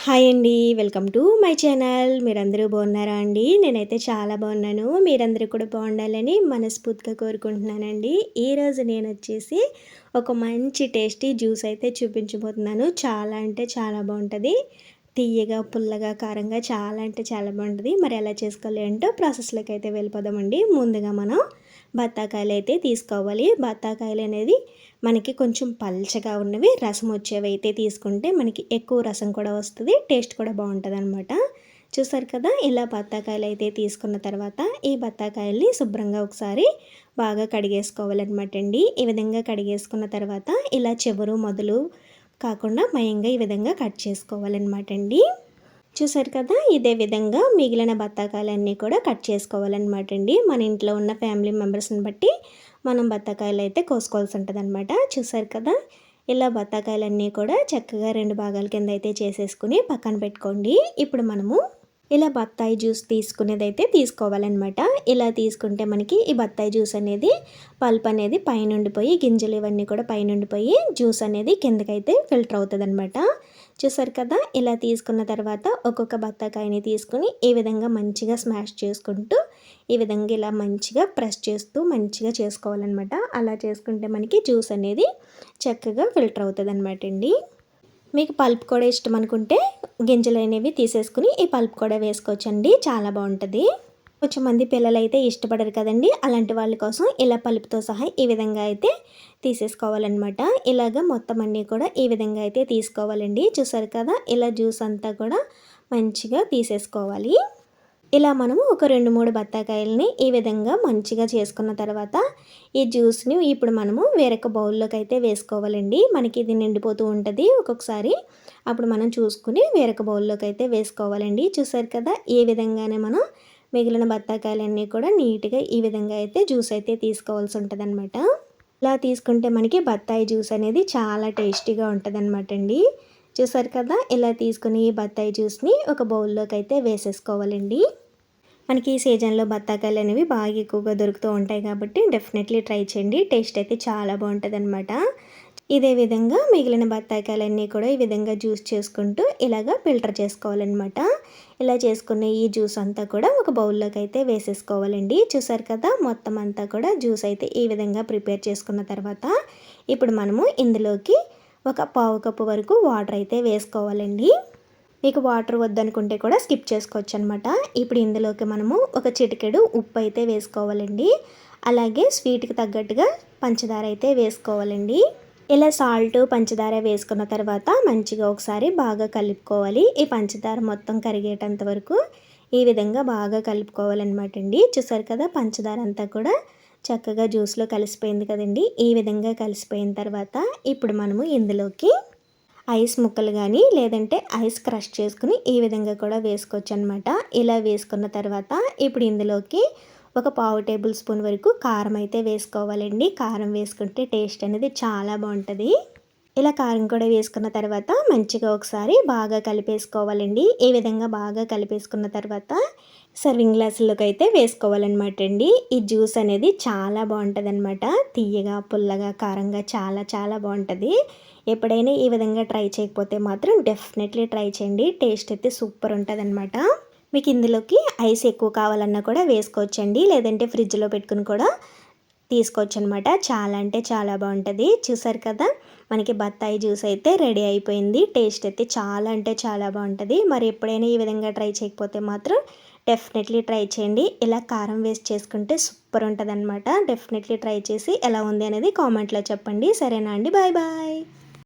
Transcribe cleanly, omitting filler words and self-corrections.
Hi అండి. Welcome to my channel. మీరందరూ బాగున్నారా అండి? నేనైతే చాలా బాగున్నాను. మీరందరూ కూడా బాగుండాలని మనస్ఫూర్తిగా కోరుకుంటున్నానండి. ఈరోజు నేనొచ్చేసి ఒక మంచి టేస్టీ జ్యూస్ అయితే చూపించబోతున్నాను. చాలా అంటే చాలా బాగుంటుంది. తియ్యగా, పుల్లగా, కారంగా చాలా అంటే చాలా బాగుంటుంది. మరి ఎలా చేసుకోవాలి ఏంటో ప్రాసెస్లోకి అయితే వెళ్ళిపోదామండి. ముందుగా మనం బత్తాకాయలు అయితే తీసుకోవాలి. బత్తాకాయలు అనేది మనకి కొంచెం పల్చగా ఉన్నవి రసం వచ్చేవి అయితే తీసుకుంటే మనకి ఎక్కువ రసం కూడా వస్తుంది, టేస్ట్ కూడా బాగుంటుంది అనమాట. చూసారు కదా, ఇలా బత్తాకాయలు అయితే తీసుకున్న తర్వాత ఈ బత్తాకాయల్ని శుభ్రంగా ఒకసారి బాగా కడిగేసుకోవాలన్నమాట అండి. ఈ విధంగా కడిగేసుకున్న తర్వాత ఇలా చెవురు మొదలు కాకుండా మయంగా ఈ విధంగా కట్ చేసుకోవాలన్నమాట అండి. చూసారు కదా, ఇదే విధంగా మిగిలిన బత్తాకాయలన్నీ కూడా కట్ చేసుకోవాలన్నమాట అండి. మన ఇంట్లో ఉన్న ఫ్యామిలీ మెంబర్స్ని బట్టి మనం బత్తాకాయలు అయితే కోసుకోవాల్సి ఉంటుంది అనమాట. చూసారు కదా, ఇలా బత్తాకాయలన్నీ కూడా చక్కగా 2 భాగాల కింద అయితే చేసేసుకుని పక్కన పెట్టుకోండి. ఇప్పుడు మనము ఇలా బత్తాయి జ్యూస్ తీసుకునేదైతే తీసుకోవాలన్నమాట. ఇలా తీసుకుంటే మనకి ఈ బత్తాయి జ్యూస్ అనేది పల్ప్ అనేది పైనుండిపోయి గింజలు ఇవన్నీ కూడా పైనుండిపోయి జ్యూస్ అనేది కిందకైతే ఫిల్టర్ అవుతుంది అనమాట. చూసారు కదా, ఇలా తీసుకున్న తర్వాత ఒక్కొక్క బత్తాకాయని తీసుకుని ఈ విధంగా మంచిగా స్మాష్ చేసుకుంటూ ఈ విధంగా ఇలా మంచిగా ప్రెస్ చేస్తూ మంచిగా చేసుకోవాలన్నమాట. అలా చేసుకుంటే మనకి జ్యూస్ అనేది చక్కగా ఫిల్టర్ అవుతుంది అనమాట అండి. మీకు పల్ప్ కూడా ఇష్టం అనుకుంటే గింజలు అనేవి తీసేసుకుని ఈ పల్ప్ కూడా వేసుకోవచ్చండి, చాలా బాగుంటుంది. కొంచెం మంది పిల్లలు అయితే ఇష్టపడరు కదండి, అలాంటి వాళ్ళ కోసం ఇలా పల్ప్తో సహా ఈ విధంగా అయితే తీసేసుకోవాలన్నమాట. ఇలాగ మొత్తం అన్నీ కూడా ఈ విధంగా అయితే తీసుకోవాలండి. చూసారు కదా, ఇలా జ్యూస్ అంతా కూడా మంచిగా తీసేసుకోవాలి. ఇలా మనము ఒక 2-3 బత్తాకాయలని ఈ విధంగా మంచిగా చేసుకున్న తర్వాత ఈ జ్యూస్ని ఇప్పుడు మనము వేరొక బౌల్లోకి అయితే వేసుకోవాలండి. మనకి ఇది నిండిపోతూ ఉంటుంది ఒక్కొక్కసారి, అప్పుడు మనం చూసుకుని వేరొక బౌల్లోకి అయితే వేసుకోవాలండి. చూసారు కదా, ఈ విధంగానే మనం మిగిలిన బత్తాకాయలన్నీ కూడా నీట్గా ఈ విధంగా అయితే జ్యూస్ అయితే తీసుకోవాల్సి ఉంటుంది అనమాట. ఇలా తీసుకుంటే మనకి బత్తాయి జ్యూస్ అనేది చాలా టేస్టీగా ఉంటుంది అనమాట అండి. చూసారు కదా, ఇలా తీసుకుని ఈ బత్తాయి జ్యూస్ని ఒక బౌల్లోకి అయితే వేసేసుకోవాలండి. మనకి ఈ సీజన్లో బత్తాకాయలు అనేవి బాగా ఎక్కువగా దొరుకుతూ ఉంటాయి కాబట్టి డెఫినెట్లీ ట్రై చేయండి. టేస్ట్ అయితే చాలా బాగుంటుంది అనమాట. ఇదే విధంగా మిగిలిన బత్తాకాయలన్నీ కూడా ఈ విధంగా జ్యూస్ చేసుకుంటూ ఇలాగ ఫిల్టర్ చేసుకోవాలన్నమాట. ఇలా చేసుకున్న ఈ జ్యూస్ అంతా కూడా ఒక బౌల్లోకి అయితే వేసేసుకోవాలండి. చూసారు కదా, మొత్తం అంతా కూడా జ్యూస్ అయితే ఈ విధంగా ప్రిపేర్ చేసుకున్న తర్వాత ఇప్పుడు మనము ఇందులోకి ఒక పావు కప్పు వరకు వాటర్ అయితే వేసుకోవాలండి. మీకు వాటర్ వద్దనుకుంటే కూడా స్కిప్ చేసుకోవచ్చు అనమాట. ఇప్పుడు ఇందులోకి మనము ఒక చిటికెడు ఉప్పు అయితే వేసుకోవాలండి. అలాగే స్వీట్కి తగ్గట్టుగా పంచదార అయితే వేసుకోవాలండి. ఇలా సాల్ట్ పంచదార వేసుకున్న తర్వాత మంచిగా ఒకసారి బాగా కలుపుకోవాలి. ఈ పంచదార మొత్తం కరిగేటంత వరకు ఈ విధంగా బాగా కలుపుకోవాలన్నమాట అండి. చూసారు కదా, పంచదార అంతా కూడా చక్కగా జ్యూస్లో కలిసిపోయింది కదండి. ఈ విధంగా కలిసిపోయిన తర్వాత ఇప్పుడు మనము ఇందులోకి ఐస్ ముక్కలు కానీ లేదంటే ఐస్ క్రష్ చేసుకుని ఈ విధంగా కూడా వేసుకోవచ్చు అనమాట. ఇలా వేసుకున్న తర్వాత ఇప్పుడు ఇందులోకి ఒక పావు టేబుల్ స్పూన్ వరకు కారం అయితే వేసుకోవాలండి. కారం వేసుకుంటే టేస్ట్ అనేది చాలా బాగుంటుంది. ఇలా కారం కూడా వేసుకున్న తర్వాత మంచిగా ఒకసారి బాగా కలిపేసుకోవాలండి. ఈ విధంగా బాగా కలిపేసుకున్న తర్వాత సర్వింగ్ గ్లాసుల్లోకి అయితే వేసుకోవాలన్నమాట అండి. ఈ జ్యూస్ అనేది చాలా బాగుంటుంది అనమాట. తియ్యగా, పుల్లగా, కారంగా చాలా చాలా బాగుంటుంది. ఎప్పుడైనా ఈ విధంగా ట్రై చేయకపోతే మాత్రం డెఫినెట్లీ ట్రై చేయండి. టేస్ట్ అయితే సూపర్ ఉంటుంది అనమాట. మీకు ఇందులోకి ఐస్ ఎక్కువ కావాలన్నా కూడా వేసుకోవచ్చండి, లేదంటే ఫ్రిడ్జ్లో పెట్టుకుని కూడా తీసుకోవచ్చు అనమాట. చాలా అంటే చాలా బాగుంటుంది. చూసారు కదా, మనకి బత్తాయి జ్యూస్ అయితే రెడీ అయిపోయింది. టేస్ట్ అయితే చాలా అంటే చాలా బాగుంటుంది. మరి ఎప్పుడైనా ఈ విధంగా ట్రై చేయకపోతే మాత్రం డెఫినెట్లీ ట్రై చేయండి. ఇలా కారం వేస్ట్ చేసుకుంటే సూపర్ ఉంటుంది అనమాట. డెఫినెట్లీ ట్రై చేసి ఎలా ఉంది అనేది కామెంట్లో చెప్పండి. సరేనా అండి, బాయ్ బాయ్.